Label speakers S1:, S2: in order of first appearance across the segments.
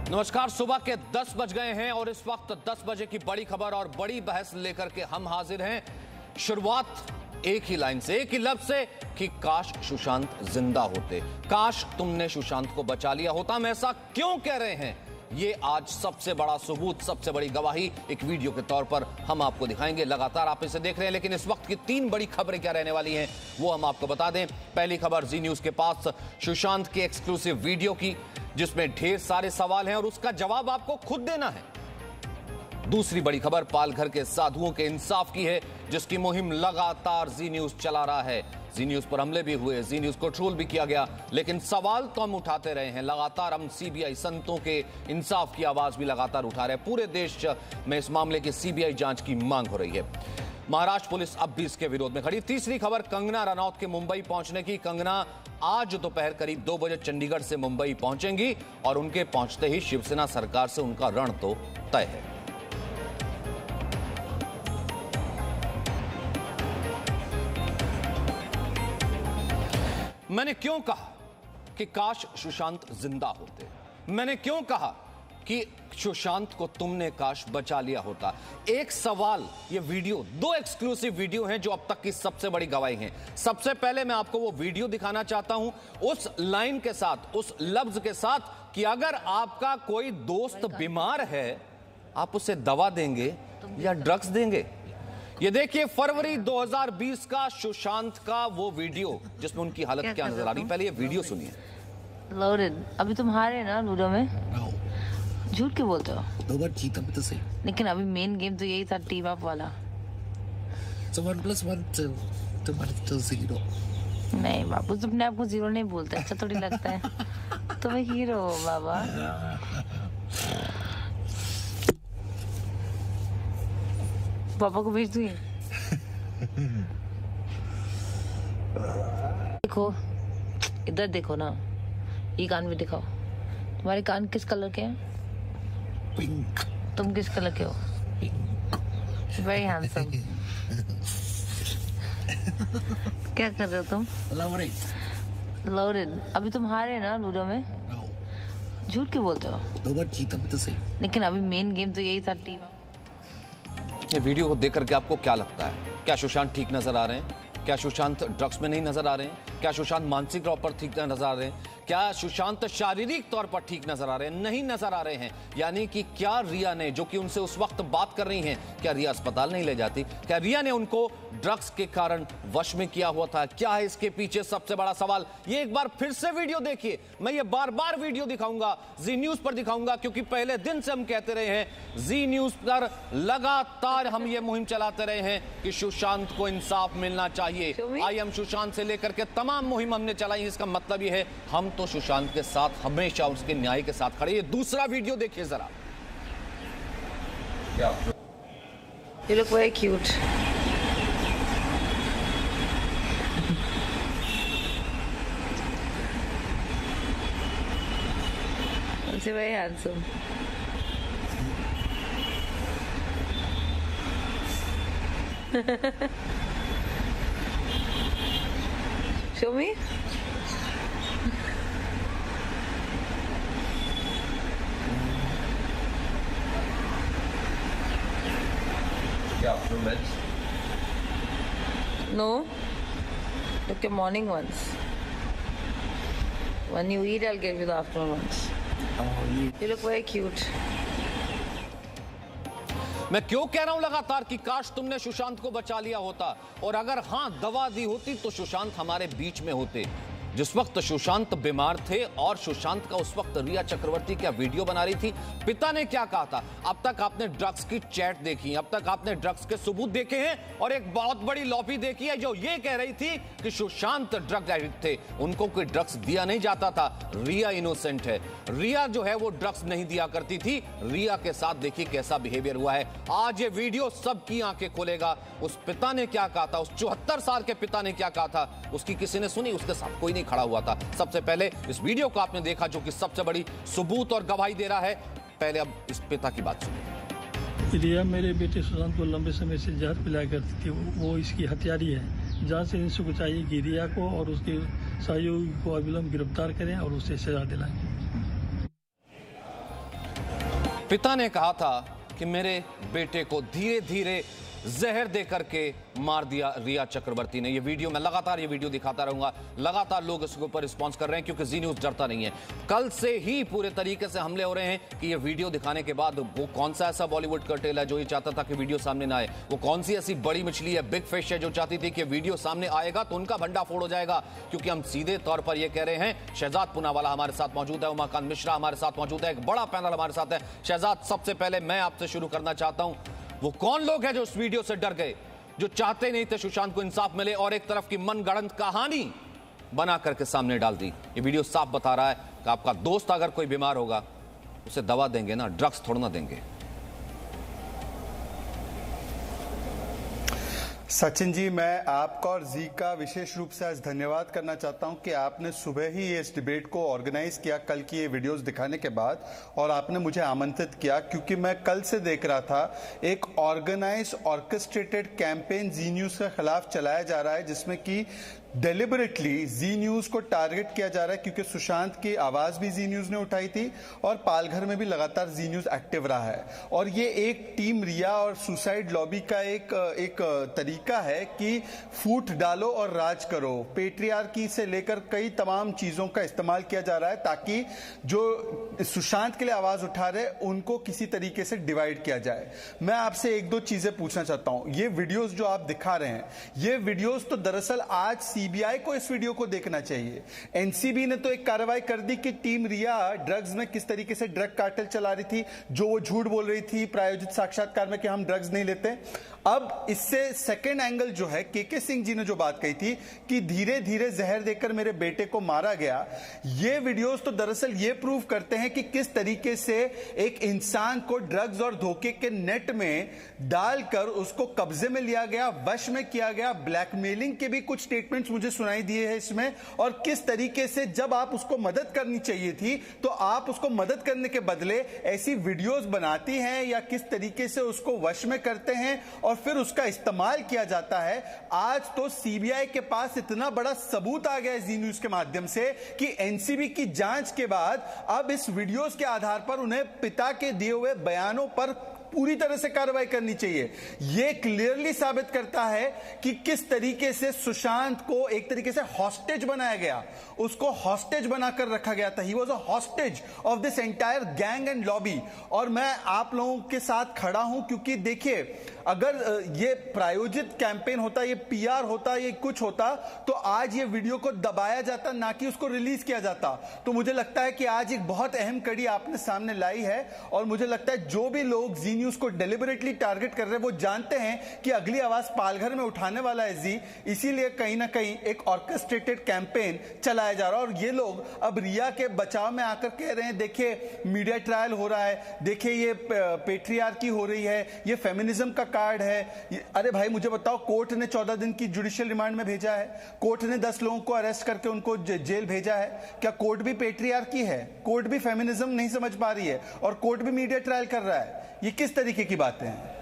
S1: नमस्कार। सुबह के 10 बज गए हैं और इस वक्त 10 बजे की बड़ी खबर और बड़ी बहस लेकर के हम हाजिर हैं। शुरुआत एक ही लाइन से, एक ही लफ्ज से कि काश सुशांत जिंदा होते, काश तुमने सुशांत को बचा लिया होता। हम ऐसा क्यों कह रहे हैं, ये आज सबसे बड़ा सबूत, सबसे बड़ी गवाही एक वीडियो के तौर पर हम आपको दिखाएंगे। लगातार आप इसे देख रहे हैं, लेकिन इस वक्त की 3 बड़ी खबरें क्या रहने वाली हैं वो हम आपको बता दें। पहली खबर जी न्यूज के पास सुशांत की एक्सक्लूसिव वीडियो की, जिसमें ढेर सारे सवाल हैं और उसका जवाब आपको खुद देना है। दूसरी बड़ी खबर पालघर के साधुओं के इंसाफ की है, जिसकी मुहिम लगातार जी न्यूज चला रहा है। जी न्यूज पर हमले भी हुए, जी न्यूज को ट्रोल भी किया गया, लेकिन सवाल तो हम उठाते रहे हैं। लगातार हम सीबीआई संतों के इंसाफ की आवाज भी लगातार उठा रहे हैं। पूरे देश में इस मामले की सीबीआई जांच की मांग हो रही है। महाराष्ट्र पुलिस अब भी इसके विरोध में खड़ी। तीसरी खबर कंगना रनौत के मुंबई पहुंचने की। कंगना आज दोपहर करीब 2 बजे चंडीगढ़ से मुंबई पहुंचेंगी और उनके पहुंचते ही शिवसेना सरकार से उनका रण तो तय है। मैंने क्यों कहा कि काश सुशांत जिंदा होते, मैंने क्यों कहा कि सुशांत को तुमने काश बचा लिया होता। एक सवाल, ये वीडियो, 2 एक्सक्लूसिव वीडियो हैं जो अब तक की सबसे बड़ी गवाही हैं। सबसे पहले मैं आपको वो वीडियो दिखाना चाहता हूं, उस लाइन के साथ, उस लफ्ज के साथ कि अगर आपका कोई दोस्त बीमार है, आप उसे दवा देंगे या ड्रग्स देंगे। ये देखिए फरवरी 2020 का सुशांत का वो वीडियो, जिसमें उनकी हालत क्या नजर आ रही। पहले ये वीडियो सुनिए।
S2: लोडेड, अभी तुम हारे ना लूडो में? झूठ क्यों बोलते हो?
S3: 2 बार जीता भी तो सही।
S2: लेकिन अभी मेन गेम तो यही था, टीम अप वाला।
S3: So 1 + 1 to 0।
S2: नहीं बाबू, तुम अपने आप को 0 नहीं बोलते, अच्छा थोड़ी लगता है। तुम एक हीरो हो बाबा। पापा को भेज दूँ? देखो इधर देखो ना, ये कान भी दिखाओ। तुम्हारे कान किस कलर के हैं?
S3: पिंक।
S2: तुम किस कलर के हो? Very handsome. क्या कर रहे हो तुम? लोडेड, अभी तुम हारे ना लूडो में? झूठ क्यों बोलते हो?
S3: 2 बार जीता भी तो सही।
S2: लेकिन अभी मेन गेम तो यही था, टीम।
S1: ये वीडियो को देख करके आपको क्या लगता है? क्या सुशांत ठीक नजर आ रहे हैं? क्या सुशांत ड्रग्स में नहीं नजर आ रहे हैं? क्या सुशांत मानसिक तौर पर ठीक नजर आ रहे हैं? क्या सुशांत शारीरिक तौर पर ठीक नजर आ रहे हैं? नहीं नजर आ रहे हैं। यानी कि क्या रिया ने, जो कि उनसे उस वक्त बात कर रही हैं, क्या रिया अस्पताल नहीं ले जाती? क्या रिया ने उनको ड्रग्स के कारण वश में किया हुआ था? क्या है इसके पीछे सबसे बड़ा सवाल? ये एक बार फिर से वीडियो देखिए। मैं ये बार बार वीडियो दिखाऊंगा, जी न्यूज पर दिखाऊंगा, क्योंकि पहले दिन से हम कहते रहे हैं, जी न्यूज पर लगातार हम ये मुहिम चलाते रहे हैं कि सुशांत को इंसाफ मिलना चाहिए। आई एम सुशांत से लेकर के तमाम मुहिम हमने चलाई। इसका मतलब ये है हम तो सुशांत के साथ हमेशा उसके न्याय के साथ खड़े। ये दूसरा वीडियो देखिए जरा।
S2: You look very cute. You're very handsome. Show me. No. Look, your morning ones. When you eat, I'll give you the afternoon ones. You look very cute.
S1: मैं क्यों कह रहा हूं लगातार कि काश तुमने सुशांत को बचा लिया होता, और अगर हां दवा दी होती तो सुशांत हमारे बीच में होते। जिस वक्त सुशांत बीमार थे और सुशांत का उस वक्त रिया चक्रवर्ती क्या वीडियो बना रही थी, पिता ने क्या कहा था? अब तक आपने ड्रग्स की चैट देखी, अब तक आपने ड्रग्स के सबूत देखे हैं, और एक बहुत बड़ी लॉबी देखी है जो ये कह रही थी कि सुशांत ड्रग एडिक्ट थे, उनको कोई ड्रग्स दिया नहीं जाता था, रिया इनोसेंट है। रिया जो है वो ड्रग्स नहीं दिया करती थी। रिया के साथ देखिए कैसा बिहेवियर हुआ है। आज ये वीडियो सबकी आंखें खोलेगा। उस पिता ने क्या कहा था, उस 74 साल के पिता ने क्या कहा था, उसकी किसी ने सुनी? उसके साथ कोई नहीं खड़ा हुआ था। सबसे पहले इस वीडियो को आपने देखा, जो कि सबसे बड़ी सबूत और गवाही दे रहा है। पहले अब इस पिता की बात सुनिए।
S4: रिया मेरे बेटे सुशांत को लंबे समय से जहर पिलाया करती थी, वो इसकी हत्यारी है। जांच एजेंसी को चाहिए कि रिया को और उसके सहयोगी को अविलंब गिरफ्तार करें और उसे सजा दिलाएं।
S1: पिता ने कहा था कि मेरे बेटे को धीरे धीरे जहर दे करके मार दिया रिया चक्रवर्ती ने। ये वीडियो मैं लगातार ये वीडियो दिखाता रहूंगा, लगातार लोग इसके ऊपर रिस्पॉन्स कर रहे हैं क्योंकि जी न्यूज़ डरता नहीं है। कल से ही पूरे तरीके से हमले हो रहे हैं कि ये वीडियो दिखाने के बाद वो कौन सा ऐसा बॉलीवुड कर्टेल है जो ये चाहता था कि वीडियो सामने ना आए, वो कौन सी ऐसी बड़ी मछली है, बिग फिश है जो चाहती थी कि वीडियो सामने आएगा तो उनका भंडाफोड़ हो जाएगा। क्योंकि हम सीधे तौर पर यह कह रहे हैं, शहजाद पूनावाला हमारे साथ मौजूद है, उमाकांत मिश्रा हमारे साथ मौजूद है, एक बड़ा पैनल हमारे साथ है। शहजाद, सबसे पहले मैं आपसे शुरू करना चाहता हूं, वो कौन लोग हैं जो उस वीडियो से डर गए, जो चाहते नहीं थे सुशांत को इंसाफ मिले और एक तरफ की मनगढ़ंत कहानी बना करके सामने डाल दी? ये वीडियो साफ बता रहा है कि आपका दोस्त अगर कोई बीमार होगा उसे दवा देंगे ना, ड्रग्स थोड़ा ना देंगे।
S5: सचिन जी, मैं आपका और जी का विशेष रूप से आज धन्यवाद करना चाहता हूं कि आपने सुबह ही इस डिबेट को ऑर्गेनाइज किया कल की ये वीडियोस दिखाने के बाद, और आपने मुझे आमंत्रित किया क्योंकि मैं कल से देख रहा था एक ऑर्गेनाइज ऑर्केस्ट्रेटेड कैंपेन जी न्यूज के खिलाफ चलाया जा रहा है, जिसमें कि डेलिबरेटली जी न्यूज को टारगेट किया जा रहा है क्योंकि सुशांत की आवाज भी जी न्यूज ने उठाई थी और पालघर में भी लगातार जी न्यूज एक्टिव रहा है। और ये एक टीम रिया और सुसाइड लॉबी का एक तरीका है कि फूट डालो और राज करो, पेट्रियार्की से लेकर कई तमाम चीजों का इस्तेमाल किया जा रहा है ताकि जो सुशांत के लिए आवाज उठा रहे उनको किसी तरीके से डिवाइड किया जाए। मैं आपसे एक दो चीजें पूछना चाहता हूं। ये वीडियोस जो आप दिखा रहे हैं, ये वीडियोस तो दरअसल आज सीबीआई को इस वीडियो को देखना चाहिए। एनसीबी ने तो एक कार्रवाई कर दी कि टीम रिया ड्रग्स में किस तरीके से ड्रग कार्टेल चला रही थी, जो वो झूठ बोल रही थी प्रायोजित साक्षात्कार में कि हम ड्रग्स नहीं लेते। अब इससे सेकेंड एंगल जो है, केके सिंह जी ने जो बात कही थी कि धीरे धीरे जहर देकर मेरे बेटे को मारा गया, ये वीडियोस तो दरअसल ये प्रूव करते हैं कि किस तरीके से एक इंसान को ड्रग्स और धोखे के नेट में डालकर उसको कब्जे में लिया गया, वश में किया गया। ब्लैकमेलिंग के भी कुछ स्टेटमेंट्स मुझे सुनाई दिए हैं इसमें, और किस तरीके से जब आप उसको मदद करनी चाहिए थी तो आप उसको मदद करने के बदले ऐसी वीडियोस बनाती हैं या किस तरीके से उसको वश में करते हैं और फिर उसका इस्तेमाल किया जाता है। आज तो सीबीआई के पास इतना बड़ा सबूत आ गया है जी न्यूज के माध्यम से कि एनसीबी की जांच के बाद अब इस वीडियोस के आधार पर उन्हें पिता के दिए हुए बयानों पर पूरी तरह से कार्रवाई करनी चाहिए। यह क्लियरली साबित करता है कि किस तरीके से सुशांत को एक तरीके से हॉस्टेज बनाया गया, उसको हॉस्टेज बनाकर रखा गया था। He was a hostage of this entire gang and lobby. और मैं आप लोगों के साथ खड़ा हूं क्योंकि देखिए, अगर ये प्रायोजित कैंपेन होता, ये पीआर होता, ये कुछ होता, तो आज ये वीडियो को दबाया जाता, ना कि उसको रिलीज किया जाता। तो मुझे लगता है कि आज एक बहुत अहम कड़ी आपने सामने लाई है, और मुझे लगता है जो भी लोग जी न्यूज को डेलिबरेटली टारगेट कर रहे हैं वो जानते हैं कि अगली आवाज पालघर में उठाने वाला है जी, इसीलिए कहीं ना कहीं एक ऑर्केस्ट्रेटेड कैंपेन चलाया जा रहा है। और ये लोग अब रिया के बचाव में आकर कह रहे हैं, देखिए मीडिया ट्रायल हो रहा है, देखिए ये पेट्रियार्की हो रही है, ये फेमिनिज्म का कार्ड है। अरे भाई मुझे बताओ, कोर्ट ने 14 दिन की जुडिशियल रिमांड में भेजा है, कोर्ट ने 10 लोगों को अरेस्ट करके उनको जेल भेजा है। क्या कोर्ट भी पेट्रियार्की है? कोर्ट भी फेमिनिज्म नहीं समझ पा रही है और कोर्ट भी मीडिया ट्रायल कर रहा है? ये किस तरीके की बातें हैं?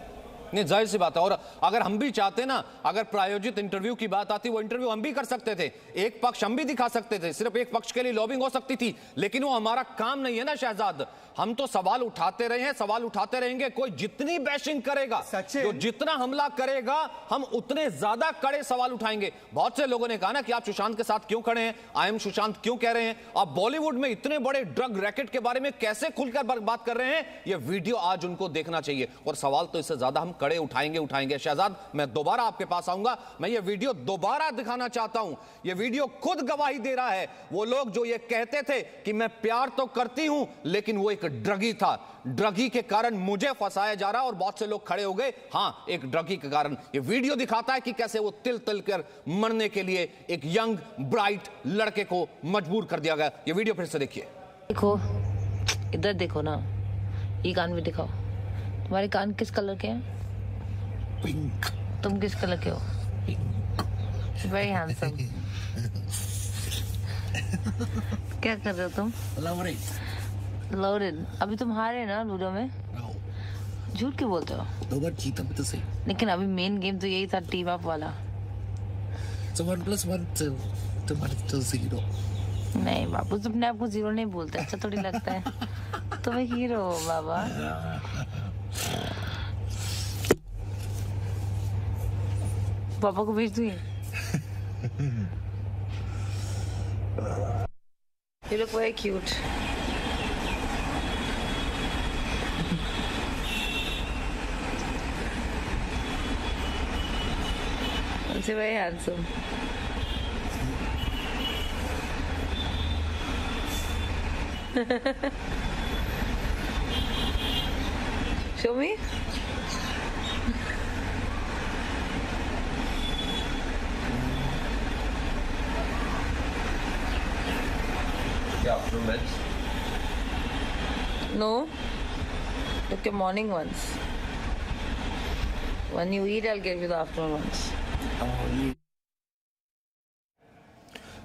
S1: नहीं, जाहिर सी बात है। और अगर हम भी चाहते ना, अगर प्रायोजित इंटरव्यू की बात आती, वो इंटरव्यू हम भी कर सकते थे, एक पक्ष हम भी दिखा सकते थे, सिर्फ एक पक्ष के लिए लॉबिंग हो सकती थी, लेकिन वो हमारा काम नहीं है ना शहजाद। हम तो सवाल उठाते रहे हैं, सवाल उठाते रहेंगे। कोई जितनी बैशिंग करेगा, तो जितना हमला करेगा, हम उतने ज्यादा कड़े सवाल उठाएंगे। बहुत से लोगों ने कहा ना कि आप सुशांत के साथ क्यों खड़े हैं, आई एम सुशांत क्यों कह रहे हैं, आप बॉलीवुड में इतने बड़े ड्रग रैकेट के बारे में कैसे खुलकर बात कर रहे हैं? ये वीडियो आज उनको देखना चाहिए, और सवाल तो इससे ज्यादा हम कड़े उठाएंगे। शहजाद, मैं दोबारा आपके पास आऊंगा, मैं ये वीडियो दोबारा दिखाना चाहता हूं। ये वीडियो खुद गवाही दे रहा है। वो लोग जो ये कहते थे कि मैं प्यार तो करती हूं, लेकिन वो एक ड्रगी था, ड्रगी के कारण मुझे फंसाया जा रहा, और बहुत से लोग खड़े हो गए, हां एक ड्रगी के कारण। ये वीडियो दिखाता है कि कैसे वो तिल तिल कर मरने के लिए एक यंग ब्राइट लड़के को मजबूर कर दिया गया। ये वीडियो फिर से देखिए।
S2: देखो, इधर देखो ना, ये कान भी दिखाओ। तुम्हारे कान किस कलर के हैं?
S3: पिंक।
S2: तुम किस कलर के हो? Very handsome. क्या कर रहे हो तुम? लोडेड। अभी तुम हारे ना लूडो में? झूठ क्यों बोलते हो?
S3: दो बार जीता भी तो सही।
S2: लेकिन अभी मेन गेम तो यही था, टीम अप वाला।
S3: So 1 + 1 2 0.
S2: नहीं बाबू, तुम अपने आप को जीरो नहीं बोलते, अच्छा थोड़ी लगता है। तुम एक हीरो हो बाबा। पापा को भेज दूँ ये? You look very cute. Also very handsome. Show me.
S1: Yeah, afternoon.
S2: No. Look, your morning ones. When you eat, I'll give you the afternoon ones.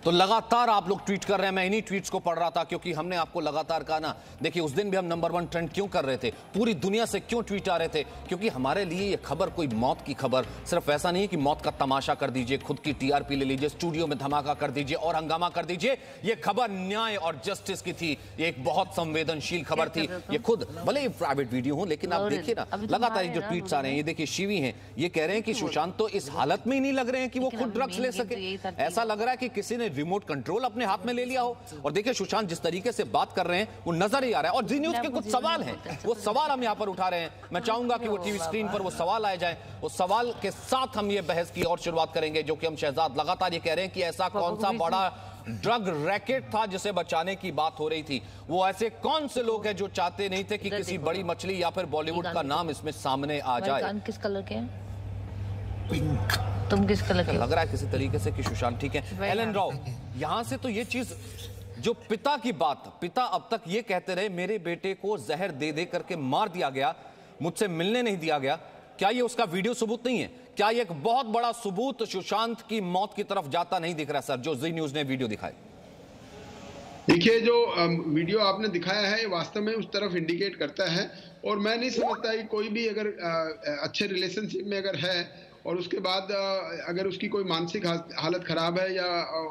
S1: तो लगातार आप लोग ट्वीट कर रहे हैं, मैं इन्हीं ट्वीट्स को पढ़ रहा था क्योंकि हमने आपको लगातार कहा ना, देखिए उस दिन भी हम नंबर 1 ट्रेंड क्यों कर रहे थे, पूरी दुनिया से क्यों ट्वीट आ रहे थे, क्योंकि हमारे लिए ये खबर कोई मौत की खबर सिर्फ ऐसा नहीं है कि मौत का तमाशा कर दीजिए, खुद की टीआरपी ले लीजिए, स्टूडियो में धमाका कर दीजिए और हंगामा कर दीजिए। ये खबर न्याय और जस्टिस की थी, ये एक बहुत संवेदनशील खबर थी। ये खुद भले ही प्राइवेट वीडियो हो, लेकिन आप देखिए ना लगातार जो ट्वीट्स आ रहे हैं, ये देखिए शिवी हैं, ये कह रहे हैं कि सुशांत तो इस हालत में ही नहीं लग रहे हैं कि वो खुद ड्रग्स ले सके, ऐसा लग रहा है कि किसी ने रिमोट कंट्रोल अपने हाथ में ले लिया हो। और देखिए सुशांत जिस तरीके से बात कर रहे हैं वो नजर ही आ रहा है। और जी न्यूज के कुछ सवाल हैं, वो सवाल हम यहां पर उठा रहे हैं, मैं चाहूंगा कि वो टीवी स्क्रीन पर वो सवाल आए जाएं। उस सवाल के साथ हम ये बहस की और शुरुआत करेंगे, जो कि हम शहजाद लगातार ये कह रहे हैं कि ऐसा कौन सा बड़ा ड्रग रैकेट था जिसे बचाने की बात हो रही थी, वो ऐसे कौन से लोग हैं जो चाहते नहीं थे कि किसी बड़ी मछली या फिर बॉलीवुड का नाम इसमें सामने आ जाए।
S2: किस कलर के हैं? तुम किस कलर के?
S1: लग रहा है किसी तरीके से कि सुशांत ठीक है। एलन राव, यहां से तो ये चीज जो पिता की बात, पिता अब तक ये कहते रहे मेरे बेटे को जहर दे दे करके मार दिया गया, मुझसे मिलने नहीं दिया गया, क्या ये उसका वीडियो सबूत नहीं है? क्या ये एक बहुत बड़ा सबूत सुशांत की मौत की तरफ जाता नहीं दिख रहा सर, जो जी न्यूज ने वीडियो दिखाई?
S6: देखिए, जो वीडियो आपने दिखाया है वास्तव में उस तरफ इंडिकेट करता है, और मैं नहीं समझता कि कोई भी अगर अच्छे रिलेशनशिप में अगर है और उसके बाद अगर उसकी कोई मानसिक हालत खराब है या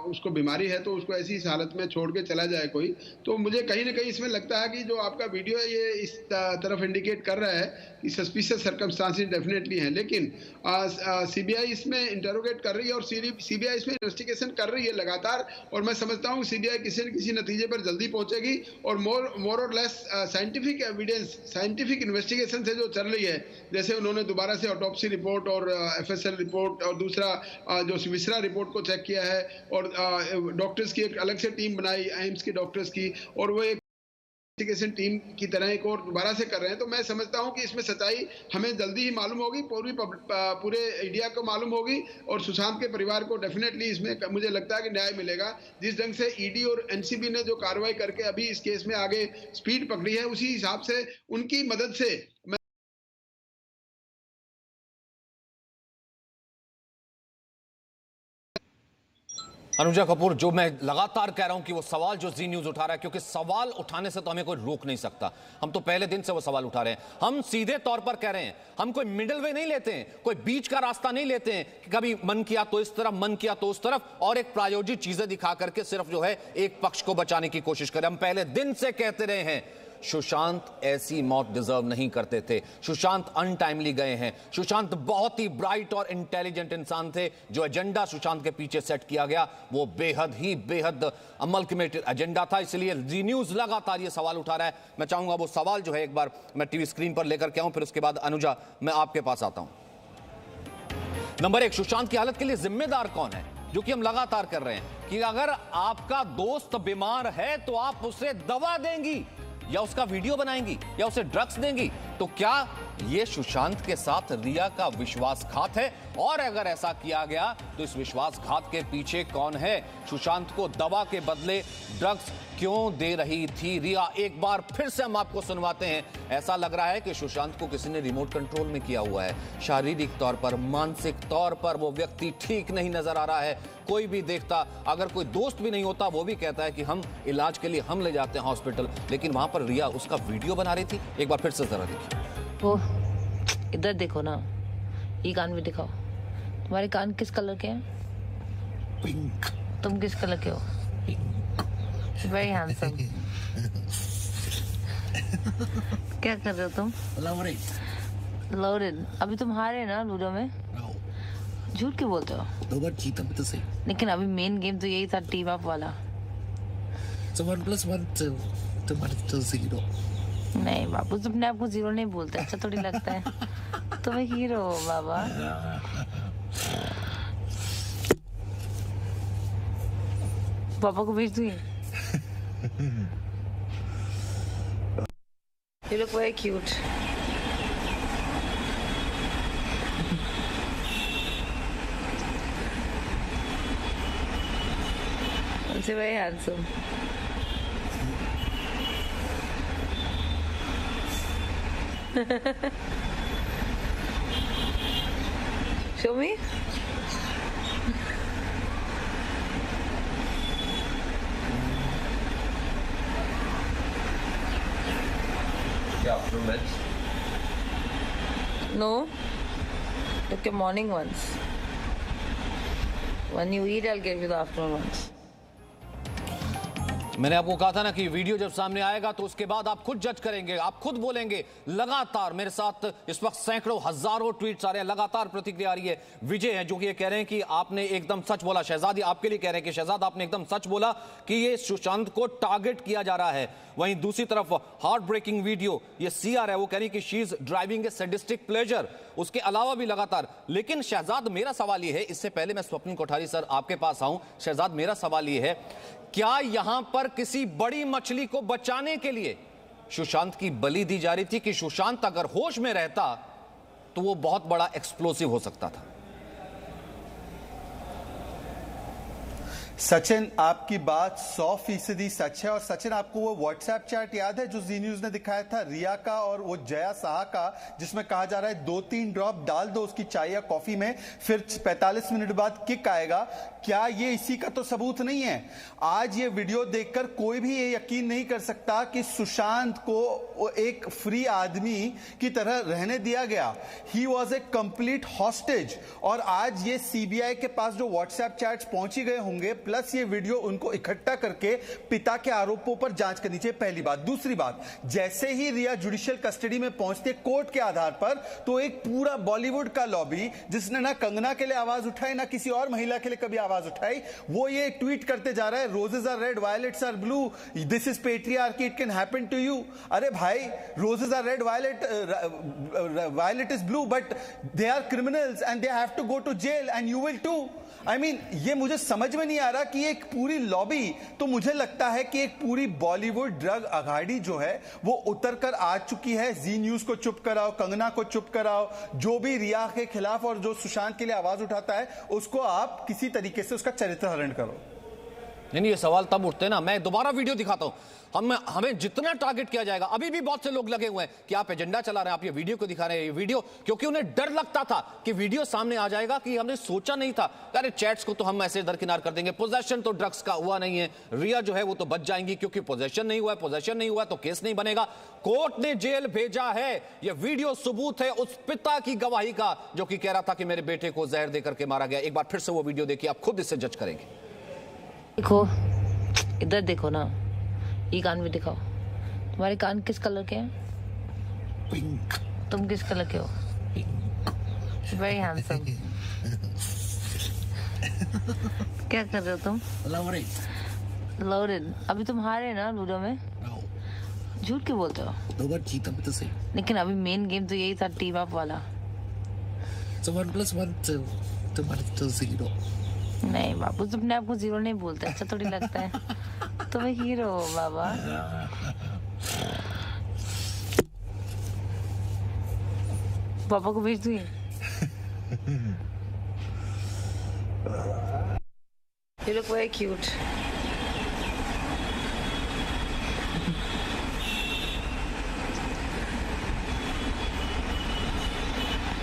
S6: उसको बीमारी है तो उसको ऐसी इस हालत में छोड़ के चला जाए कोई, तो मुझे कहीं ना कहीं इसमें लगता है कि जो आपका वीडियो है ये इस तरफ इंडिकेट कर रहा है कि सस्पिशियस सर्कमस्टांसेस डेफिनेटली हैं, लेकिन सीबीआई इसमें इंटरोगेट कर रही है और सीबीआई इसमें इन्वेस्टिगेशन कर रही है लगातार, और मैं समझता हूँ सीबीआई किसी न किसी नतीजे पर जल्दी पहुंचेगी और मोर और less scientific evidence, scientific investigation से जो चल रही है, जैसे उन्होंने दोबारा से ऑटोप्सी रिपोर्ट और एफएसएल रिपोर्ट और दूसरा जो मिश्रा रिपोर्ट को चेक किया है, और डॉक्टर्स की एक अलग से टीम बनाई एम्स के डॉक्टर्स की, और वो एक इन्वेस्टिगेशन टीम की तरह एक और दोबारा से कर रहे हैं। तो मैं समझता हूं कि इसमें सच्चाई हमें जल्दी ही मालूम होगी, पूरे इंडिया को मालूम होगी, और सुशांत के परिवार को डेफिनेटली इसमें मुझे लगता है कि न्याय मिलेगा। जिस ढंग से ईडी और एनसीबी ने जो कार्रवाई करके अभी इस केस में आगे स्पीड पकड़ी है, उसी हिसाब से उनकी मदद से
S1: अनुजा कपूर, जो मैं लगातार कह रहा हूं कि वो सवाल जो जी न्यूज उठा रहा है, क्योंकि सवाल उठाने से तो हमें कोई रोक नहीं सकता, हम तो पहले दिन से वो सवाल उठा रहे हैं, हम सीधे तौर पर कह रहे हैं, हम कोई मिडिल वे नहीं लेते हैं, कोई बीच का रास्ता नहीं लेते हैं कि कभी मन किया तो इस तरफ, मन किया तो उस तरफ, और एक प्रायोजित चीजें दिखा करके सिर्फ जो है एक पक्ष को बचाने की कोशिश करें। हम पहले दिन से कहते रहे हैं सुशांत ऐसी मौत डिजर्व नहीं करते थे, सुशांत अनटाइमली गए हैं, सुशांत बहुत ही ब्राइट और इंटेलिजेंट इंसान थे, जो एजेंडा सुशांत के पीछे सेट किया गया वो बेहद अमलकमेटेड एजेंडा था, इसलिए जी न्यूज लगातार ये सवाल उठा रहा है। मैं चाहूंगा वो सवाल जो है एक बार मैं टीवी स्क्रीन पर लेकर के आऊं, फिर उसके बाद अनुजा मैं आपके पास आता हूं। नंबर 1, सुशांत की हालत के लिए जिम्मेदार कौन है, जो कि हम लगातार कर रहे हैं कि अगर आपका दोस्त बीमार है तो आप उसे दवा देंगी या उसका वीडियो बनाएंगी या उसे ड्रग्स देंगी, तो क्या यह सुशांत के साथ रिया का विश्वासघात है? और अगर ऐसा किया गया तो इस विश्वासघात के पीछे कौन है? सुशांत को दवा के बदले ड्रग्स क्यों दे रही थी रिया? एक बार फिर से हम आपको सुनवाते हैं। ऐसा लग रहा है कि सुशांत को किसी ने रिमोट कंट्रोल में किया हुआ है, शारीरिक तौर पर, मानसिक तौर पर वो व्यक्ति ठीक नहीं नजर आ रहा है। कोई भी देखता, अगर कोई दोस्त भी नहीं होता वो भी कहता है कि हम इलाज के लिए हम ले जाते हैं हॉस्पिटल, लेकिन वहां पर रिया उसका वीडियो बना रही थी। एक बार फिर से जरा देखिए,
S2: वो इधर देखो ना, ये कान भी दिखाओ, तुम्हारे कान किस कलर के हैं?
S3: पिंक।
S2: तुम किस कलर के हो? Very handsome. क्या कर रहे हो तुम? लोडेड। अभी तुम हारे ना लूडो में? झूठ क्यों बोलते हो?
S3: 2 बार जीता मैं तो सही।
S2: लेकिन अभी मेन गेम तो यही था, टीम अप वाला।
S3: So 1 + 1 2 तो 0।
S2: नहीं बाबू, तुम अपने आप को जीरो नहीं बोलते, अच्छा थोड़ी लगता है। तुम एक हीरो हो बाबा। पापा को भेज दूँ? You look very cute. Also very handsome. Show me.
S1: afternoon meds?
S2: No. Look your morning ones. When you eat, I'll give you the afternoon ones.
S1: मैंने आपको कहा था ना कि वीडियो जब सामने आएगा तो उसके बाद आप खुद जज करेंगे, आप खुद बोलेंगे। लगातार मेरे साथ इस वक्त सैकड़ों हजारों ट्वीट्स आ रहे हैं, लगातार प्रतिक्रिया आ रही है। विजय है जो कि ये कह रहे हैं कि आपने एकदम सच बोला। शहजाद आपके लिए कह रहे हैं कि शहजाद आपने एकदम सच बोला कि ये सुशांत को टारगेट किया जा रहा है। वहीं दूसरी तरफ हार्ट ब्रेकिंग वीडियो ये सीआर है, वो कह रही कि she is driving A sadistic pleasure. उसके अलावा भी लगातार। लेकिन शहजाद मेरा सवाल ये है, इससे पहले मैं स्वप्निल कोठारी सर आपके पास आऊं, शहजाद मेरा सवाल ये है, क्या यहां पर किसी बड़ी मछली को बचाने के लिए सुशांत की बलि दी जा रही थी कि सुशांत अगर होश में रहता तो वो बहुत बड़ा एक्सप्लोसिव हो सकता था?
S5: सचिन, आपकी बात 100% सच है। और सचिन, आपको वो व्हाट्सएप चैट याद है जो जी न्यूज ने दिखाया था रिया का और वो जया साहा का, जिसमें कहा जा रहा है 2-3 ड्रॉप डाल दो उसकी चाय या कॉफी में, फिर 45 मिनट बाद किक आएगा। क्या ये इसी का तो सबूत नहीं है? आज ये वीडियो देखकर कोई भी ये यकीन नहीं कर सकता कि सुशांत को एक फ्री आदमी की तरह रहने दिया गया। He was a complete hostage. और आज ये सीबीआई के पास जो व्हाट्सएप चैट्स पहुंची गए होंगे, प्लस ये वीडियो उनको इकट्ठा करके पिता के आरोपों पर जांच करनी चाहिए, पहली बात। दूसरी बात, जैसे ही रिया जुडिशियल कस्टडी में पहुंचते कोर्ट के आधार पर, तो एक पूरा बॉलीवुड का लॉबी जिसने ना कंगना के लिए आवाज उठाई ना किसी और महिला के लिए कभी आवाज उठाई, वो ये ट्वीट करते जा रहा है, roses are red, violets are blue, this is patriarchy, it can happen to you. अरे भाई, roses are red, violet is blue, but they are criminals and they have to go to jail and you will too. I mean, ये मुझे समझ में नहीं आ रहा कि एक पूरी लॉबी, तो मुझे लगता है कि एक पूरी बॉलीवुड ड्रग अघाड़ी जो है वो उतर कर आ चुकी है। जी न्यूज को चुप कराओ, कंगना को चुप कराओ, जो भी रिया के खिलाफ और जो सुशांत के लिए आवाज उठाता है उसको आप किसी तरीके से उसका चरित्र हरण करो।
S1: नहीं, ये सवाल तब उठते हैं ना। मैं दोबारा वीडियो दिखाता हूं। हमें जितना टारगेट किया जाएगा, अभी भी बहुत से लोग लगे हुए हैं कि आप एजेंडा चला रहे हैं, आप ये वीडियो को दिखा रहे हैं, ये वीडियो, क्योंकि उन्हें डर लगता था कि वीडियो सामने आ जाएगा कि हमने सोचा नहीं था। अरे चैट्स को तो हम ऐसे दरकिनार कर देंगे, पोजेशन तो ड्रग्स का हुआ नहीं है, रिया जो है वो तो बच जाएंगी क्योंकि पोजेशन नहीं हुआ है, पोजेशन नहीं हुआ तो केस नहीं बनेगा। कोर्ट ने जेल भेजा है। यह वीडियो सबूत है उस पिता की गवाही का जो कि कह रहा था कि मेरे बेटे को जहर देकर के मारा गया। एक बार फिर से वो वीडियो देखिए, आप खुद इससे जज करेंगे।
S2: देखो, इधर देखो ना, ये कान भी दिखाओ। तुम्हारे कान किस कलर के हैं?
S3: पिंक।
S2: तुम किस कलर के हो? Very handsome. क्या कर रहे हो तुम? लोडेड। अभी तुम हारे ना लूडो में? झूठ क्यों बोलते हो?
S3: 2 बार जीता मैं तो सही।
S2: लेकिन अभी मेन गेम तो यही था, टीम अप वाला।
S3: So 1 + 1 तो 0।
S2: नहीं बाबू, तुम अपने आप को जीरो नहीं बोलते, अच्छा थोड़ी लगता है। तुम एक हीरो हो बाबा। पापा को भेज दूँ? You look very cute.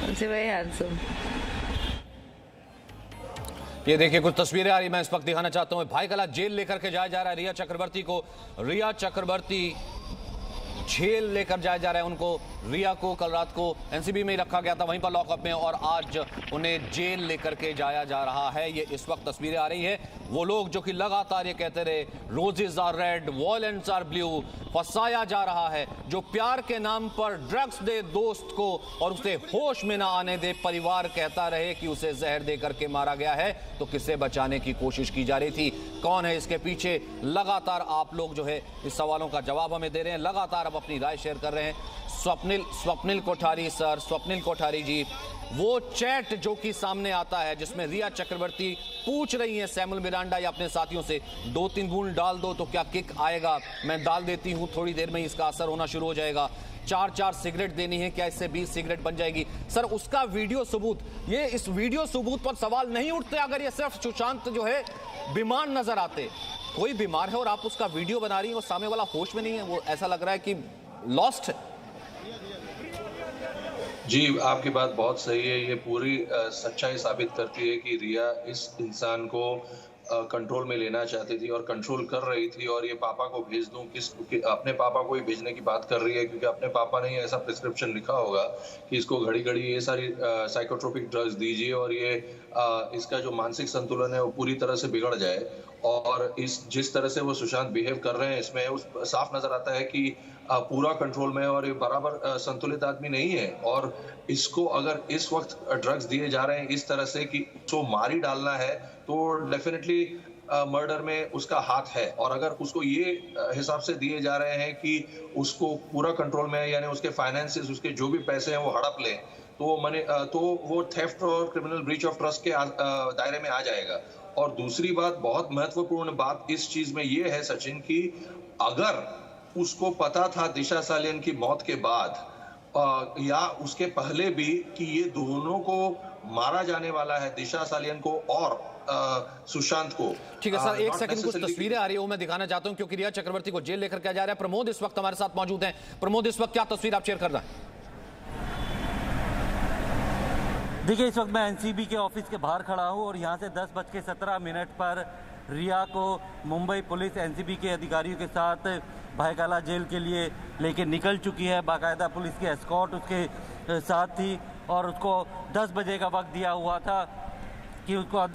S2: Also very handsome.
S1: ये देखिए कुछ तस्वीरें आ रही, मैं इस वक्त दिखाना चाहता हूं। भाई कला जेल लेकर के जाया जा रहा है रिया चक्रवर्ती को। रिया चक्रवर्ती जेल लेकर जाया जा रहा है उनको। रिया को कल रात को एनसीबी में ही रखा गया था, वहीं पर लॉकअप में, और आज उन्हें जेल लेकर के जाया जा रहा है। ये इस वक्त तस्वीरें आ रही है। वो लोग जो कि लगातार ये कहते रहे roses are red, violence are blue, फंसाया जा रहा है, जो प्यार के नाम पर ड्रग्स दे दोस्त को और उसे होश में ना आने दे, परिवार कहता रहे कि उसे जहर दे करके मारा गया है, तो किसे बचाने की कोशिश की जा रही थी, कौन है इसके पीछे? लगातार आप लोग जो है इस सवालों का जवाब हमें दे रहे हैं, लगातार अब अपनी राय शेयर कर रहे हैं। स्वप्निल कोठारी सर, स्वप्निल कोठारी जी, वो चैट जो कि सामने आता है जिसमें रिया चक्रवर्ती पूछ रही है सैमुअल मिरांडा या अपने साथियों से 2-3 बूंद डाल दो तो क्या किक आएगा, मैं डाल देती हूं, थोड़ी देर में इसका असर होना शुरू हो जाएगा, 4-4 सिगरेट देनी है, क्या इससे 20 सिगरेट बन जाएगी? सर उसका वीडियो सबूत, ये इस वीडियो सबूत पर सवाल नहीं उठते अगर ये सिर्फ सुशांत जो है बीमार नजर आते। कोई बीमार है और आप उसका वीडियो बना रही हैं और सामने वाला होश में नहीं है, वो ऐसा लग रहा है कि लॉस्ट है।
S7: जी, आपकी बात बहुत सही है। ये पूरी सच्चाई साबित करती है कि रिया इस इंसान को कंट्रोल में लेना चाहती थी और कंट्रोल कर रही थी, और ये पापा को भेज दूं, अपने पापा को ही भेजने की बात कर रही है, क्योंकि अपने पापा ने ऐसा प्रिस्क्रिप्शन लिखा होगा कि इसको घड़ी घड़ी ये सारी साइकोट्रोपिक ड्रग्स दीजिए और ये इसका जो मानसिक संतुलन है वो पूरी तरह से बिगड़ जाए। और जिस तरह से वो सुशांत बिहेव कर रहे हैं इसमें साफ नजर आता है कि पूरा कंट्रोल में, और ये बराबर संतुलित आदमी नहीं है। और इसको अगर इस वक्त ड्रग्स दिए जा रहे हैं इस तरह से कि उसको मारी डालना है, तो डेफिनेटली मर्डर में उसका हाथ है। और अगर उसको ये हिसाब से दिए जा रहे हैं कि उसको पूरा कंट्रोल में, यानी उसके फाइनेंसेस, उसके जो भी पैसे हैं वो हड़प लें, तो वो थेफ्ट और क्रिमिनल ब्रीच ऑफ ट्रस्ट के दायरे में आ जाएगा। और दूसरी बात, बहुत महत्वपूर्ण बात इस चीज में ये है सचिन, की अगर उसको पता था दिशा सालियन की मौत के बाद या उसके पहले भी कि ये दोनों को मारा जाने वाला है, दिशा सालियन को और सुशांत को।
S1: ठीक है सर, एक सेकंड, कुछ तस्वीरें आ रही है वो मैं दिखाना चाहता हूं, क्योंकि रिया चक्रवर्ती को जेल लेकर के जा रहा है। प्रमोद इस वक्त हमारे साथ मौजूद हैं। प्रमोद, इस वक्त क्या तस्वीर आप शेयर कर रहे हैं?
S8: देखिए, इस वक्त मैं एनसीबी के ऑफिस के बाहर खड़ा हूं और यहां से 10:17 पर रिया को मुंबई पुलिस एनसीबी के अधिकारियों के साथ भायकाला जेल के लिए लेके निकल चुकी है। बाकायदा पुलिस की एस्कॉर्ट उसके साथ थी और उसको 10 बजे का वक्त दिया हुआ था कि उसको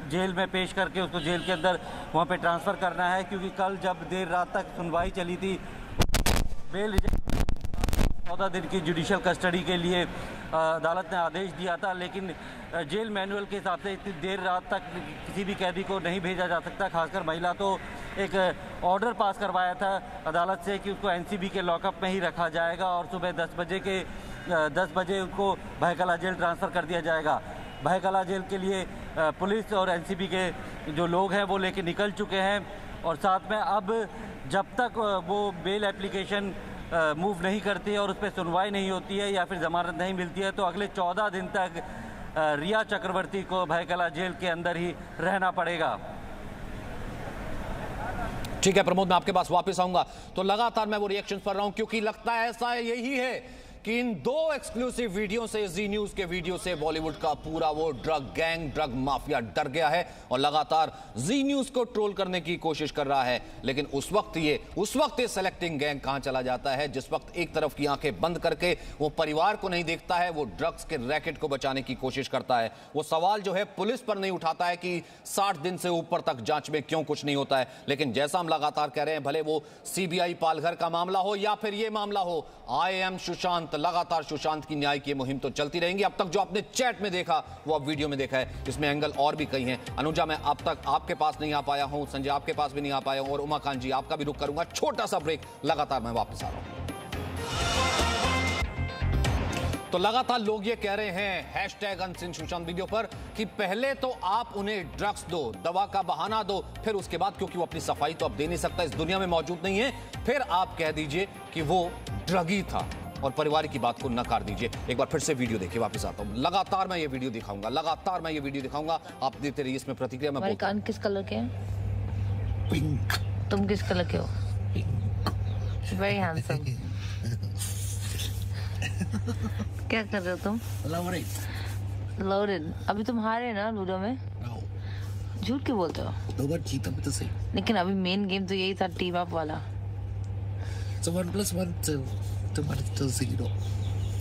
S8: जेल में पेश करके उसको जेल के अंदर वहाँ पे ट्रांसफ़र करना है, क्योंकि कल जब देर रात तक सुनवाई चली थी, बेल 14 दिन की जुडिशल कस्टडी के लिए अदालत ने आदेश दिया था, लेकिन जेल मैनुअल के हिसाब से इतनी देर रात तक किसी भी कैदी को नहीं भेजा जा सकता, खासकर महिला। तो एक ऑर्डर पास करवाया था अदालत से कि उसको एनसीबी के लॉकअप में ही रखा जाएगा और सुबह 10 बजे उसको भायकाला जेल ट्रांसफ़र कर दिया जाएगा। भायकाला जेल के लिए पुलिस और एनसीबी के जो लोग हैं वो लेके निकल चुके हैं, और साथ में अब जब तक वो बेल एप्लीकेशन मूव नहीं करती है और उस पर सुनवाई नहीं होती है या फिर जमानत नहीं मिलती है, तो अगले 14 दिन तक रिया चक्रवर्ती को भायकाला जेल के अंदर ही रहना पड़ेगा।
S1: ठीक है प्रमोद, मैं आपके पास वापस आऊंगा। तो लगातार मैं वो रिएक्शन पढ़ रहा हूं, क्योंकि लगता है ऐसा यही है कि इन 2 एक्सक्लूसिव वीडियो से, जी न्यूज के वीडियो से बॉलीवुड का पूरा वो ड्रग गैंग, ड्रग माफिया डर गया है और लगातार जी न्यूज को ट्रोल करने की कोशिश कर रहा है। लेकिन उस वक्त ये सेलेक्टिंग गैंग कहां चला जाता है, जिस वक्त एक तरफ की आंखें बंद करके वो परिवार को नहीं देखता है, वो ड्रग्स के रैकेट को बचाने की कोशिश करता है। वो सवाल जो है पुलिस पर नहीं उठाता है कि 60 दिन से ऊपर तक जांच में क्यों कुछ नहीं होता है। लेकिन जैसा हम लगातार कह रहे हैं, भले वो सीबीआई पालघर का मामला हो या फिर ये मामला हो, आई एम सुशांत, लगातार सुशांत की न्याय की मुहिम तो चलती रहेंगी। अब तक जो आपने चैट में देखा वो अब वीडियो में देखा है, इसमें एंगल और भी कई हैं। अनुजा, मैं अब तक आपके पास नहीं आ पाया हूं, संजय आपके पास भी नहीं आ पाया हूं, और उमाकांत जी आपका भी रुख करूंगा। छोटा सा ब्रेक, लगातार मैं वापस आ रहा हूं। तो लगातार लोग ये कह रहे हैं हैशटैग अनसीन सुशांत वीडियो पर कि पहले तो आप उन्हें ड्रग्स दो, दवा का बहाना दो, फिर उसके बाद, क्योंकि वो अपनी सफाई तो अब दे नहीं सकता, इस दुनिया में मौजूद नहीं है, फिर आप कह दीजिए कि वो ड्रगी था और परिवार की बात को नकार दीजिए। एक बार फिर से वीडियो देखिए, वापस आता हूं। लगातार मैं ये वीडियो दिखाऊंगा, लगातार मैं ये वीडियो दिखाऊंगा, आप देते रहिए इसमें प्रतिक्रिया। मैं
S2: कान किस कलर के हैं?
S3: पिंक।
S2: तुम किस कलर के हो? Very handsome. क्या कर रहे हो तुम? लोडेड। अभी तुम हारे ना लूडो में? झूठ क्यों बोलते हो?
S3: 2 बार जीता भी तो सही।
S2: लेकिन अभी मेन गेम तो यही था, टीम अप वाला।
S3: So 1 + 1 2 to 0.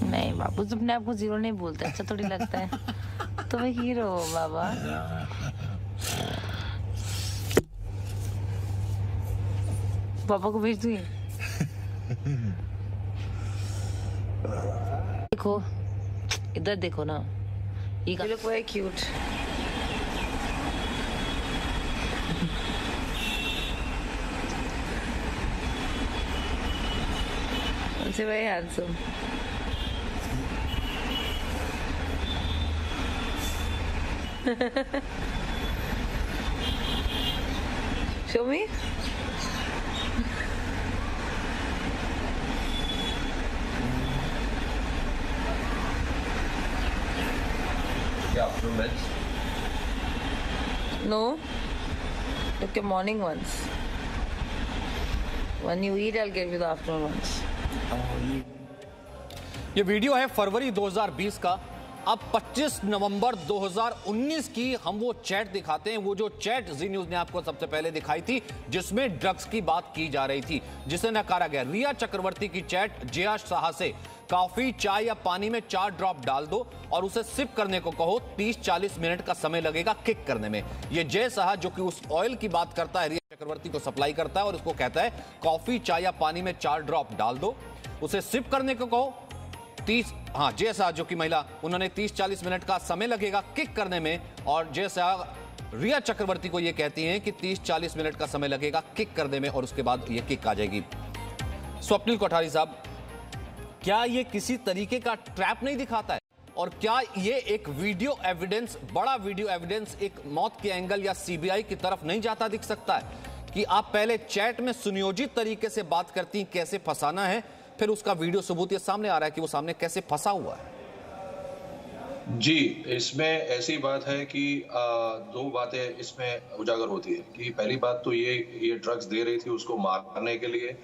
S2: नहीं बाबू, तुम अपने आप को जीरो नहीं बोलते, अच्छा थोड़ी लगता है। तुम हीरो हो बाबा। पापा को भेज दूँ ये? देखो इधर देखो ना, ये look very cute. It's very handsome. Show me.
S7: Yeah, afternoon meds.
S2: No. Look your morning ones. When you eat, I'll give you the afternoon ones.
S1: ये वीडियो है फरवरी 2020 का। अब 25 नवंबर 2019 की हम वो चैट दिखाते हैं, वो जो चैट जी न्यूज ने आपको सबसे पहले दिखाई थी, जिसमें ड्रग्स की बात की जा रही थी, जिसे नकारा गया। रिया चक्रवर्ती की चैट जया शाह से, कॉफी चाय या पानी में 4 ड्रॉप डाल दो और उसे सिप करने को कहो, 30-40 मिनट का समय लगेगा किक करने में। ये जय शाह जो कि उस ऑयल की बात करता है, रिया चक्रवर्ती को सप्लाई करता है और उसको कहता है कॉफी चाय या पानी में 4 ड्रॉप डाल दो, उसे सिप करने को कहो, 30 जय शाह जो कि महिला, उन्होंने 30-40 मिनट का समय लगेगा किक करने में। और जय शाह रिया चक्रवर्ती को यह कहती हैं कि 30-40 मिनट का समय लगेगा किक करने में और उसके बाद ये किक आ जाएगी। स्वप्निल कोठारी साहब, क्या ये किसी तरीके का ट्रैप नहीं दिखाता है? और क्या ये एक वीडियो एविडेंस, बड़ा वीडियो एविडेंस एक मौत के एंगल या सीबीआई की तरफ नहीं जाता दिख सकता है कि आप पहले चैट में सुनियोजित तरीके से बात करती हैं कैसे फंसाना है, फिर उसका वीडियो सबूत ये सामने आ रहा है कि वो सामने कैसे फंसा हुआ है?
S7: जी, इसमें ऐसी बात है कि 2 बातें इसमें उजागर होती है कि पहली बात तो ये ड्रग्स दे रही थी उसको मारने के लिए।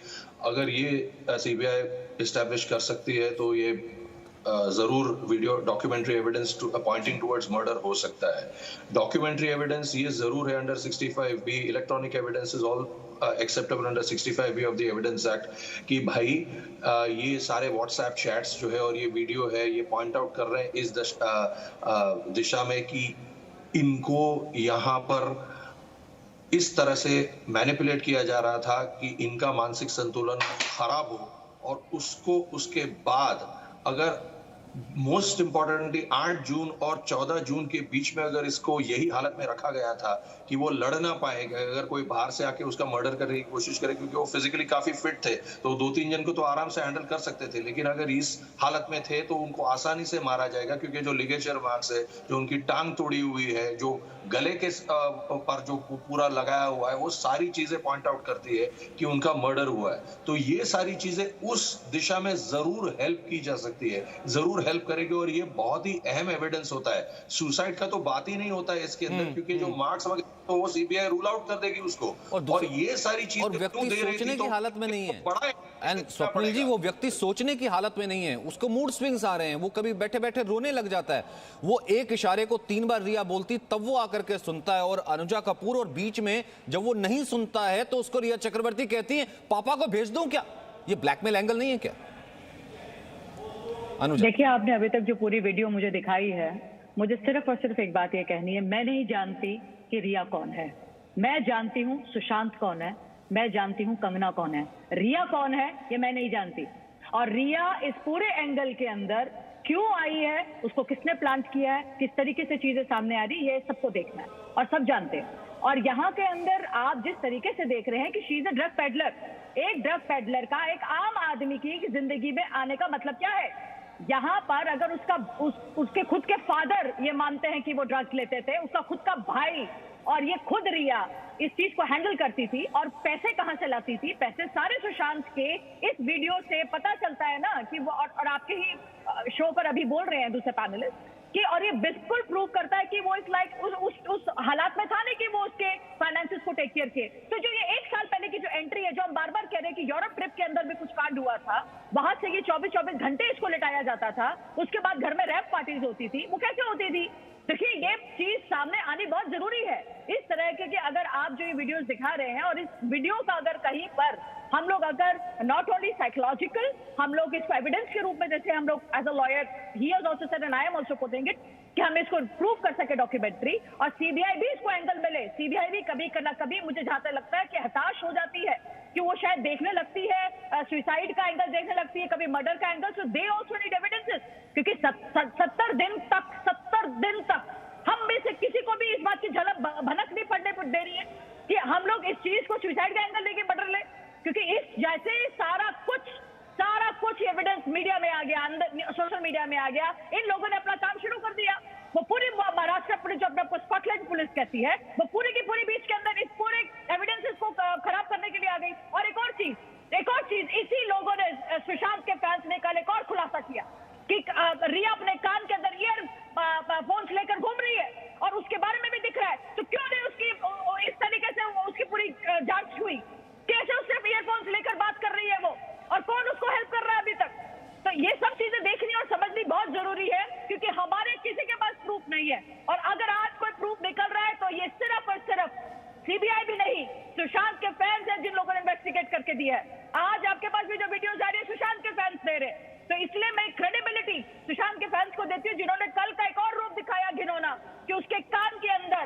S7: अगर ये सीबीआई एस्टैब्लिश कर सकती है तो ये जरूर video documentary evidence pointing towards murder हो सकता है। डॉक्यूमेंट्री एविडेंस ये जरूर है under 65B, electronic evidence is all acceptable under 65B of the evidence act, कि भाई ये सारे व्हाट्सएप चैट्स जो है और ये वीडियो है ये पॉइंट आउट कर रहे हैं इस दिशा में कि इनको यहाँ पर इस तरह से मैनिपुलेट किया जा रहा था कि इनका मानसिक संतुलन खराब हो, और उसको उसके बाद अगर मोस्ट इंपॉर्टेंटली 8 जून और 14 जून के बीच में अगर इसको यही हालत में रखा गया था कि वो लड़ ना पाएगा, अगर कोई बाहर से आके उसका मर्डर करने की कोशिश करे, क्योंकि वो फिजिकली काफी फिट थे तो 2-3 जन को तो आराम से हैंडल कर सकते थे, लेकिन अगर इस हालत में थे तो उनको आसानी से मारा जाएगा, क्योंकि जो लिगेचर मार्क्स है, जो उनकी टांग तोड़ी हुई है, जो गले के पर जो पूरा लगाया हुआ है, वो सारी चीजें पॉइंट आउट करती है कि उनका मर्डर हुआ है। तो ये सारी चीजें उस दिशा में जरूर हेल्प की जा सकती है, जरूर हेल्प करेगी, और ये बहुत ही अहम एविडेंस होता है। सुसाइड का तो बात ही नहीं होता है इसके अंदर, क्योंकि जो मार्क्स वगैरह तो वो सीबीआई रूल आउट कर देगी उसको, और ये सारी चीजें
S1: और व्यक्ति सोचने की हालत में नहीं है। एंड स्वप्निल जी, वो व्यक्ति सोचने की हालत में नहीं है, उसको मूड स्विंग्स आ रहे हैं, वो कभी बैठे बैठे रोने लग जाता है। वो एक इशारे को 3 बार रिया बोलती तब वो आकर के सुनता है, और अनुजा कपूर, और बीच में जब वो नहीं सुनता है तो उसको रिया चक्रवर्ती कहती है पापा को भेज दूं क्या? ये ब्लैकमेल एंगल नहीं है क्या? अनुजा,
S9: देखिए, आपने अभी तक जो पूरी वीडियो मुझे दिखाई है, मुझे सिर्फ और सिर्फ एक बात ये कहनी है, मैं नहीं जानती कि रिया कौन है। मैं जानती हूँ सुशांत कौन है, मैं जानती हूँ कंगना कौन है, रिया कौन है ये मैं नहीं जानती। और रिया इस पूरे एंगल के अंदर क्यों आई है, उसको किसने प्लांट किया है, किस तरीके से चीजें सामने आ रही है, ये सबको देखना है और सब जानते हैं। और यहाँ के अंदर आप जिस तरीके से देख रहे हैं कि she is a drug peddler, एक ड्रग पेडलर का एक आम आदमी की जिंदगी में आने का मतलब क्या है? यहाँ पर अगर उसके खुद के फादर ये मानते हैं कि वो ड्रग्स लेते थे, उसका खुद का भाई और ये खुद रिया इस चीज को हैंडल करती थी, और पैसे कहां से लाती थी? पैसे सारे सुशांत के इस वीडियो से पता चलता है ना कि वो, और आपके ही शो पर अभी बोल रहे हैं दूसरे पैनलिस्ट कि, और ये बिल्कुल प्रूव करता है कि वो इस लाइक उस हालात में था नहीं कि वो उसके फाइनेंसेस को टेक केयर किए। तो जो ये 1 साल पहले की जो एंट्री है, जो हम बार बार कह रहे हैं कि यूरोप ट्रिप के अंदर भी कुछ कांड हुआ था, वहां से ये 24-24 घंटे इसको लेटाया जाता था, उसके बाद घर में रैप पार्टीज होती थी, वो कैसे होती थी? देखिए ये चीज सामने आनी बहुत जरूरी है। इस तरह के अगर आप जो ये वीडियोस दिखा रहे हैं और इस वीडियो का अगर कहीं पर हम लोग अगर नॉट ओनली साइकोलॉजिकल, हम लोग इसको एविडेंस के रूप में, जैसे हम लोग as a lawyer he has also said and I am also putting it, कि हम इसको प्रूव कर सके डॉक्यूमेंट्री, और सीबीआई भी इसको एंगल मिले। सीबीआई भी कभी ना कभी मुझे जहां तक लगता है कि हताश हो जाती है कि वो शायद देखने लगती है सुसाइड का एंगल देखने लगती है, कभी मर्डर का angle, so they also need evidences. क्योंकि 70 दिन तक हम में से किसी को भी इस बात की झलक भनक नहीं पड़ने दे रही है कि हम लोग इस चीज को सुसाइड का एंगल लेके बढ़ ले, क्योंकि इस जैसे सारा कुछ एविडेंस मीडिया में आ गया, अंदर सोशल मीडिया में आ गया, इन लोगों ने अपना काम शुरू कर दिया। वो पूरी महाराष्ट्र पुलिस जो अपने आपको स्कॉटलैंड पुलिस कहती है, वो पूरी की पूरी बीच के अंदर इस पूरे एविडेंसेस को खराब करने के लिए आ गई। और एक और चीज इसी लोगों ने, सुशांत के फैंस ने कल एक और खुलासा किया कि रिया अपने कान के अंदर ईयरफोन्स लेकर घूम रही है और उसके बारे में भी दिख रहा है, तो क्यों नहीं उसकी इस तरीके से उसकी पूरी जांच हुई? कैसे वो सिर्फ ईयरफोन्स लेकर बात कर रही है वो, और कौन उसको हेल्प कर रहा है अभी तक? तो ये सब चीजें देखनी और समझनी बहुत जरूरी है, क्योंकि हमारे किसी के पास प्रूफ नहीं है। और अगर आज कोई प्रूफ निकल रहा है तो ये सिर्फ और सिर्फ सीबीआई भी नहीं, सुशांत के फैंस हैं जिन लोगों ने इन्वेस्टिगेट करके दिया है। आज आपके पास भी जो वीडियोस आ रही है सुशांत के फैंस दे रहे, तो इसलिए मैं क्रेडिबिलिटी सुशांत के फैंस को देती हूँ, जिन्होंने कल का एक और रूप दिखाया घिनौना, कि उसके कान के अंदर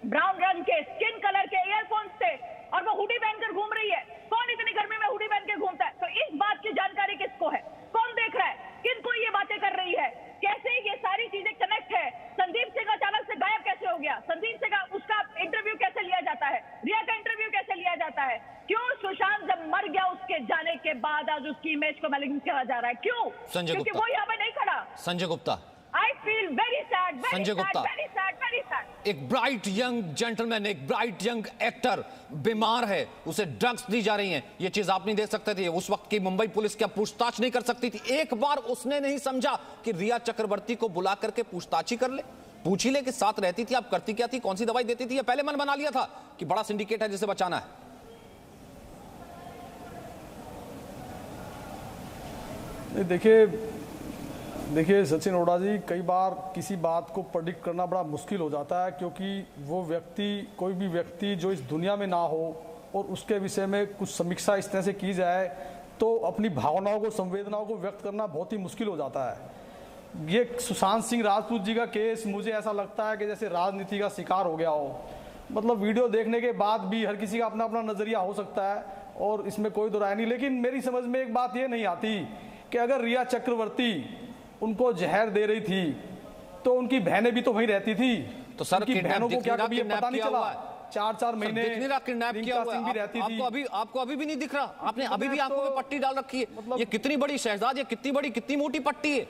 S9: ब्राउन रंग के स्किन कलर के ईयरफोन्स थे और वो हुडी पहनकर घूम रही है। कौन इतनी गर्मी में हुडी पहन के घूमता है? तो इस बात की जानकारी किसको है? कौन देख रहा है? किनको ये बातें कर रही है? कैसे ये सारी चीजें कनेक्ट है? संदीप सिंह अचानक से गायब कैसे हो गया? संदीप सिंह उसका इंटरव्यू कैसे लिया जाता है? रिया का इंटरव्यू कैसे लिया जाता है? क्यों सुशांत जब मर गया उसके जाने के बाद आज उसकी इमेज को मैलिग्नेट किया जा रहा है? क्यों? क्योंकि वो यहाँ पे नहीं खड़ा।
S1: Sanjay Gupta,
S9: I feel very sad,
S1: Sanjay Gupta,
S9: very sad.
S1: एक ब्राइट यंग जेंटलमैन, एक ब्राइट यंग एक्टर बीमार है, उसे ड्रग्स दी जा रही हैं। ये चीज आप नहीं देख सकते थे। उस वक्त की मुंबई पुलिस क्या पूछताछ नहीं कर सकती थी? एक बार उसने नहीं समझा कि रिया चक्रवर्ती को बुला करके पूछताछ ही कर ले, पूछ ही ले कि साथ रहती थी, आप करती क्या थी, कौन सी दवाई देती थी? या पहले मन बना लिया था कि बड़ा सिंडिकेट है जिसे बचाना है?
S10: देखिए सचिन ओडा जी, कई बार किसी बात को प्रेडिक्ट करना बड़ा मुश्किल हो जाता है, क्योंकि वो व्यक्ति, कोई भी व्यक्ति जो इस दुनिया में ना हो और उसके विषय में कुछ समीक्षा इस तरह से की जाए तो अपनी भावनाओं को, संवेदनाओं को व्यक्त करना बहुत ही मुश्किल हो जाता है। ये सुशांत सिंह राजपूत जी का केस मुझे ऐसा लगता है कि जैसे राजनीति का शिकार हो गया हो। मतलब वीडियो देखने के बाद भी हर किसी का अपना अपना नजरिया हो सकता है और इसमें कोई दो राय नहीं, लेकिन मेरी समझ में एक बात ये नहीं आती कि अगर रिया चक्रवर्ती उनको जहर दे रही थी तो उनकी बहनें भी तो वहीं रहती थी,
S1: तो सर
S10: उनकी बहनों को क्या कभी ये पता नहीं चला? 4-4 महीने
S1: किडनैप किया हुआ है, आपको अभी भी नहीं दिख रहा? आपने अभी भी आंखों में पट्टी डाल रखी है। मतलब ये कितनी बड़ी शहजाद, ये कितनी बड़ी, कितनी मोटी पट्टी है,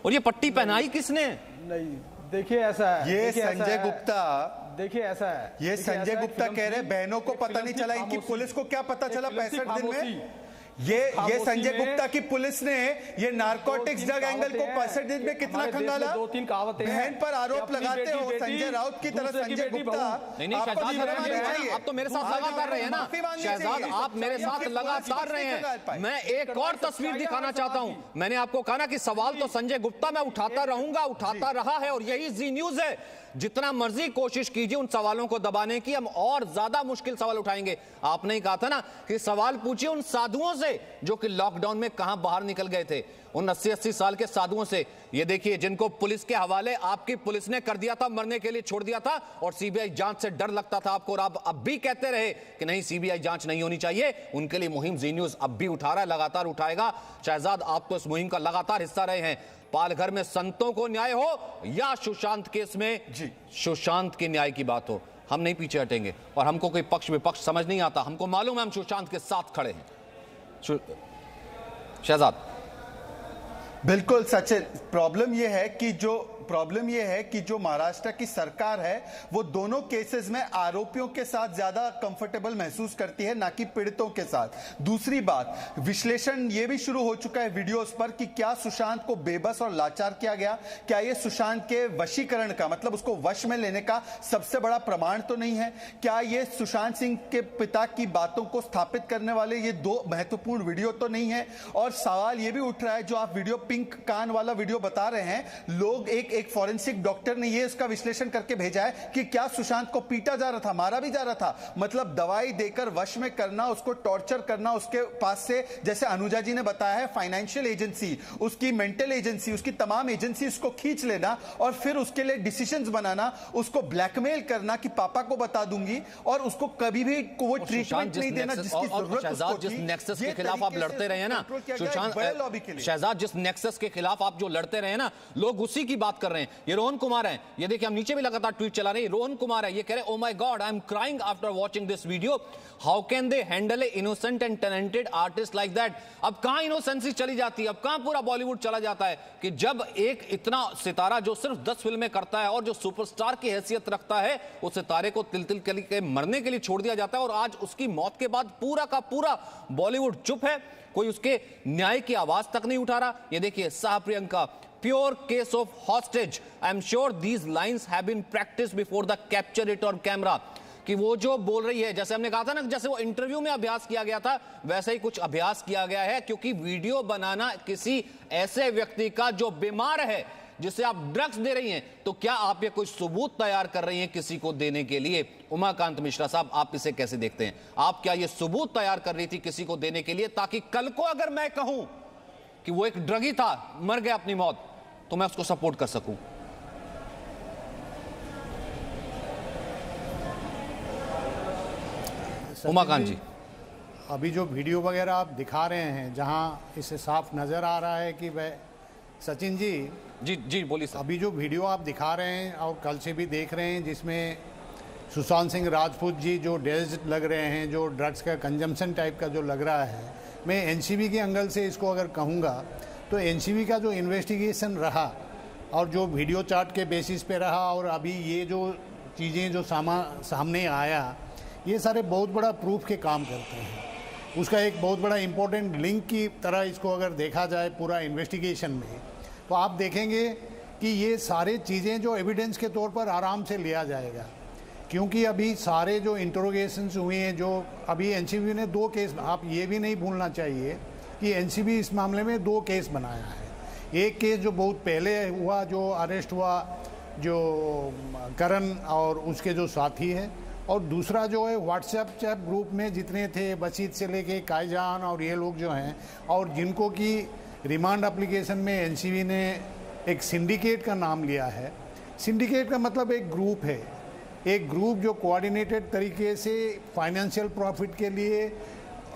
S1: और ये पट्टी पहनाई किसने?
S10: नहीं, देखिए ऐसा है,
S5: ये संजय गुप्ता,
S10: देखिए ऐसा है,
S5: ये संजय गुप्ता कह रहे बहनों को पता नहीं चला, इनकी पुलिस को क्या पता चला 65 दिन में? ये संजय गुप्ता की पुलिस ने ये नारकोटिक्स ड्रग एंगल को 65 दिन में कितना खंगाला?
S10: 2-3 कहावतें
S5: बहन पर आरोप लगाते हो संजय राउत की तरह संजय गुप्ता।
S1: नहीं शहजाद, आप तो मेरे साथ लगातार रहे हैं ना शहजाद, आप मेरे साथ लगातार रहे हैं। मैं एक और तस्वीर दिखाना चाहता हूं। मैंने आपको कहा ना कि सवाल तो संजय गुप्ता मैं उठाता रहूंगा, उठाता रहा है, और यही जी न्यूज है। जितना मर्जी कोशिश कीजिए उन सवालों को दबाने की, हम और ज्यादा मुश्किल सवाल उठाएंगे। आपने ही कहा था ना कि सवाल पूछिए उन साधुओं से जो कि लॉकडाउन में कहां बाहर निकल गए थे, उन 80-80 साल के साधुओं से। ये देखिए, जिनको पुलिस के हवाले आपकी पुलिस ने कर दिया था, मरने के लिए छोड़ दिया था, और सीबीआई जांच से डर लगता था आपको, और आप अब भी कहते रहे कि नहीं सीबीआई जांच नहीं होनी चाहिए। उनके लिए मुहिम जी न्यूज अब भी उठा रहा है, लगातार उठाएगा। शहजाद, आप तो इस मुहिम का लगातार हिस्सा रहे हैं। पालघर में संतों को न्याय हो या सुशांत केस में सुशांत के न्याय की बात हो, हम नहीं पीछे हटेंगे, और हमको कोई पक्ष विपक्ष समझ नहीं आता। हमको मालूम है हम सुशांत के साथ खड़े हैं। शहजाद,
S5: बिल्कुल सचिन, प्रॉब्लम यह है कि जो महाराष्ट्र की सरकार है वो दोनों केसेस में आरोपियों के साथ ज्यादा कंफर्टेबल महसूस करती है, ना कि पीड़ितों के साथ। दूसरी बात, विश्लेषण ये भी शुरू हो चुका है वीडियोस पर कि क्या सुशांत को बेबस और लाचार किया गया? क्या ये सुशांत के वशीकरण का, मतलब उसको वश में लेने का सबसे बड़ा प्रमाण तो नहीं है? क्या ये सुशांत सिंह के पिता की बातों को स्थापित करने वाले ये 2 महत्वपूर्ण वीडियो तो नहीं है? और सवाल ये भी उठ रहा है, जो आप वीडियो पिंक पिंक कान वाला वीडियो बता रहे हैं, लोग एक फॉरेंसिक डॉक्टर ने ये इसका विश्लेषण करके भेजा है कि क्या सुशांत को पीटा जा रहा था, मारा भी जा रहा था, मतलब दवाई देकर वश में करना, उसको टॉर्चर करना, उसके पास से, जैसे अनुजा जी ने बताया है, फाइनेंशियल एजेंसी, उसकी मेंटल एजेंसी, उसकी तमाम एजेंसी उसको खींच लेना और फिर उसके लिए डिसीजंस बनाना, उसको ब्लैकमेल करना कि पापा को बता दूंगी और उसको कभी भी वो ट्रीटमेंट नहीं देना जिसकी जरूरत उसको थी।
S1: जिस नेक्सस के खिलाफ आप लड़ते रहे ना सुशांत, शहजाद जिस नेक्सस के खिलाफ आप जो लड़ते रहे ना, लोग उसी की बात कर रहे हैं। ये रोहन कुमार हैं, ये देखिए हम नीचे भी लगातार ट्वीट चला रहे हैं, रोहन कुमार है, ये कह रहे हैं, oh my God, I am crying after watching this video, how can they handle A innocent and talented artist like that. अब कहां इनोसेंसी चली जाती है, अब कहां पूरा बॉलीवुड चला जाता है कि जब एक इतना सितारा जो सिर्फ 10 फिल्में करता है और जो सुपरस्टार की हैसियत रखता है, उस सितारे को तिल तिल के मरने के लिए छोड़ दिया जाता है और आज उसकी मौत के बाद पूरा का पूरा बॉलीवुड चुप है, कोई उसके न्याय की आवाज तक नहीं उठा रहा। ये देखिए साह Priyanka, pure case of hostage, I am sure these lines have been practised before the capture it on camera. कि वो जो बोल रही है, जैसे हमने कहा था ना, जैसे वो इंटरव्यू में अभ्यास किया गया था, वैसे ही कुछ अभ्यास किया गया है, क्योंकि वीडियो बनाना किसी ऐसे व्यक्ति का जो बीमार है, जिसे आप ड्रग्स दे रही हैं, तो क्या आप ये कोई सबूत तैयार कर रही हैं किसी को देने के लिए? उमाकांत मिश्रा साहब, आप इसे कैसे देखते हैं? आप क्या ये सबूत तैयार कर रही थी किसी को देने के लिए, ताकि कल को अगर मैं कहूं कि वो एक ड्रगी था, मर गया अपनी मौत, तो मैं उसको सपोर्ट कर सकूं? उमाकांत जी,
S11: अभी जो वीडियो वगैरह आप दिखा रहे हैं, जहां इससे साफ नजर आ रहा है कि वह सचिन जी
S1: जी बोलिए सर।
S11: अभी जो वीडियो आप दिखा रहे हैं और कल से भी देख रहे हैं, जिसमें सुशांत सिंह राजपूत जी जो डेज्ड लग रहे हैं, जो ड्रग्स का कंजम्पशन टाइप का जो लग रहा है, मैं एनसीबी के एंगल से इसको अगर कहूँगा तो एनसीबी का जो इन्वेस्टिगेशन रहा और जो वीडियो चार्ट के बेसिस पे रहा और अभी ये जो चीज़ें जो सामने आया, ये सारे बहुत बड़ा प्रूफ के काम करते हैं। उसका एक बहुत बड़ा इम्पोर्टेंट लिंक की तरह इसको अगर देखा जाए पूरा इन्वेस्टिगेशन में, तो आप देखेंगे कि ये सारे चीज़ें जो एविडेंस के तौर पर आराम से लिया जाएगा, क्योंकि अभी सारे जो इंटरोगेशंस हुए हैं, जो अभी एनसीबी ने 2 केस, आप ये भी नहीं भूलना चाहिए कि एनसीबी इस मामले में 2 केस बनाया है। एक केस जो बहुत पहले हुआ, जो अरेस्ट हुआ, जो करण और उसके जो साथी है, और दूसरा जो है व्हाट्सएप चैट ग्रुप में जितने थे, बशीद से लेके कायजान और ये लोग जो हैं, और जिनको कि रिमांड एप्लीकेशन में एनसीबी ने एक सिंडिकेट का नाम लिया है। सिंडिकेट का मतलब एक ग्रुप है, एक ग्रुप जो कोऑर्डिनेटेड तरीके से फाइनेंशियल प्रॉफिट के लिए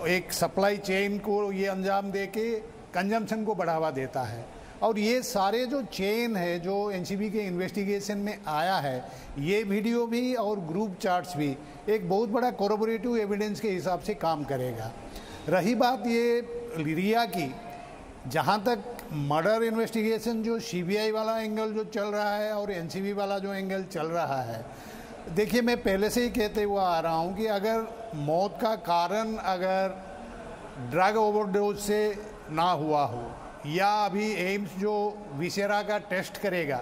S11: एक सप्लाई चेन को ये अंजाम दे के कंजम्पशन को बढ़ावा देता है। और ये सारे जो चेन है जो एनसीबी के इन्वेस्टिगेशन में आया है, ये वीडियो भी और ग्रुप चार्ट्स भी एक बहुत बड़ा कोरोबोरेटिव एविडेंस के हिसाब से काम करेगा। रही बात ये रिया की, जहाँ तक मर्डर इन्वेस्टिगेशन जो सीबीआई वाला एंगल जो चल रहा है और एनसीबी वाला जो एंगल चल रहा है, देखिए मैं पहले से ही कहते हुआ आ रहा हूँ कि अगर मौत का कारण अगर ड्रग ओवरडोज से ना हुआ हो, या अभी एम्स जो विसेरा का टेस्ट करेगा,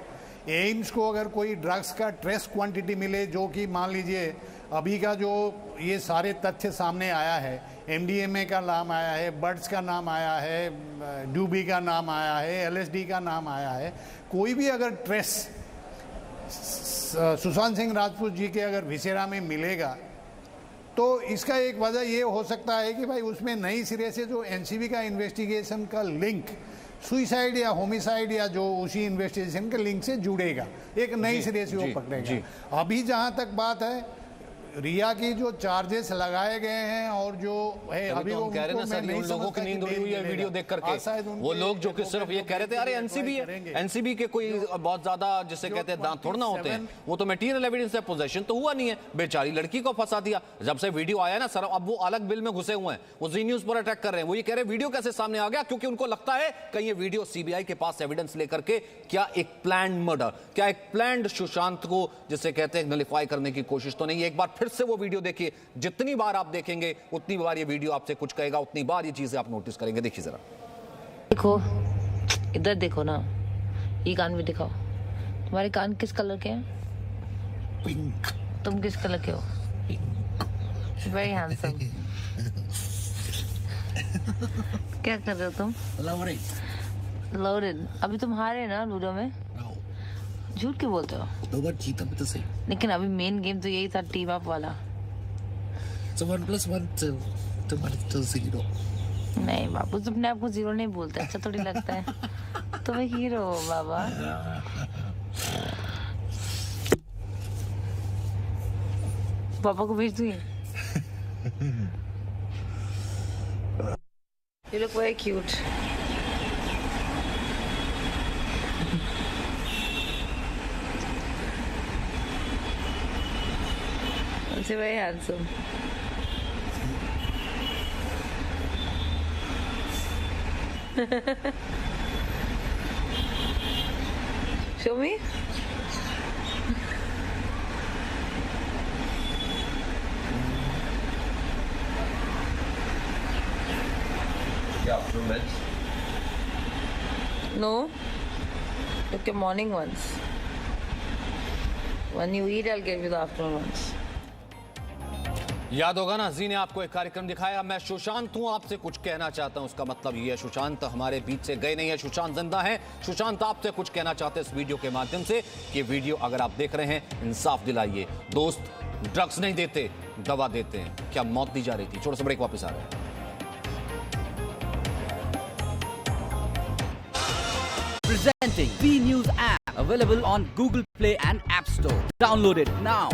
S11: एम्स को अगर कोई ड्रग्स का ट्रेस क्वांटिटी मिले, जो कि मान लीजिए अभी का जो ये सारे तथ्य सामने आया है, एमडीएमए का नाम आया है, बर्ड्स का नाम आया है, ड्यूबी का नाम आया है, एलएसडी का नाम आया है, कोई भी अगर ट्रेस सुशांत सिंह राजपूत जी के अगर विसेरा में मिलेगा, तो इसका एक वजह ये हो सकता है कि भाई उसमें नई सिरे से जो एनसीबी का इन्वेस्टिगेशन का लिंक सुइसाइड या होमिसाइड या जो उसी इन्वेस्टिगेशन के लिंक से जुड़ेगा, एक नई सिरे से वो पकड़ेगा। अभी जहाँ तक बात है रिया की जो चार्जेस लगाए गए हैं और जो है, अभी वो
S1: कह रहे हैं ना सर, उन लोगों की नींद उड़ी हुई है वीडियो देख करके, वो लोग जो कि सिर्फ ये कह रहे थे अरे एनसीबी है, एनसीबी के कोई बहुत ज्यादा जिसे कहते हैं दांत थोड़ना होते हैं, वो तो मटेरियल एविडेंस है, पोजेशन तो हुआ नहीं है, बेचारी लड़की को फंसा दिया। जब से वीडियो आया ना सर, अब वो अलग बिल में घुसे हुए हैं, वो जी न्यूज पर अटैक कर रहे हैं, वो ये कह रहे हैं वीडियो कैसे सामने आ गया, क्योंकि उनको लगता है कहीं ये वीडियो सीबीआई के पास एविडेंस लेकर के क्या एक प्लान्ड मर्डर, क्या एक प्लान्ड सुशांत को जिसे कहते हैं नलिफाई करने की कोशिश तो नहीं है। एक बार फिर से वो वीडियो देखिए, जितनी बार आप देखेंगे उतनी बार ये वीडियो आपसे कुछ कहेगा, उतनी बार ये चीजें आप नोटिस करेंगे। देखिए जरा,
S2: देखो इधर देखो ना, ये कान भी दिखाओ, तुम्हारे कान किस कलर के हैं?
S3: पिंक।
S2: तुम किस कलर के हो? Very handsome. क्या कर रहे हो तुम? लोडेड। अभी तुम हारे ना लूडो में?
S3: No.
S2: झूठ क्यों बोलते हो?
S3: दो बार जीता मैं तो सही।
S2: लेकिन अभी मेन गेम तो यही था, टीम अप वाला।
S3: So 1 + 1 2 तो 0।
S2: नहीं बाबू, तुम अपने आप को जीरो नहीं बोलते, अच्छा थोड़ी लगता है। तुम एक हीरो हो बाबा। पापा को भेज दूँ? You look very cute. You're very handsome. Show me.
S7: Afterwards.
S2: No. Look your morning ones. When you eat, I'll give you the afternoon ones.
S1: याद होगा ना, जी ने आपको एक कार्यक्रम दिखाया, मैं सुशांत हूं, आपसे कुछ कहना चाहता हूं। उसका मतलब ये है सुशांत हमारे बीच से गए नहीं है, सुशांत जिंदा है। सुशांत आपसे कुछ कहना चाहते हैं इस वीडियो के माध्यम से कि वीडियो अगर आप देख रहे हैं, इंसाफ दिलाइए। दोस्त ड्रग्स नहीं देते, दवा देते हैं। क्या मौत दी जा रही थी? छोटा सा ब्रेक, वापस आ रहे हैं।
S12: Presenting B News app, available on Google Play and App Store. Download it now.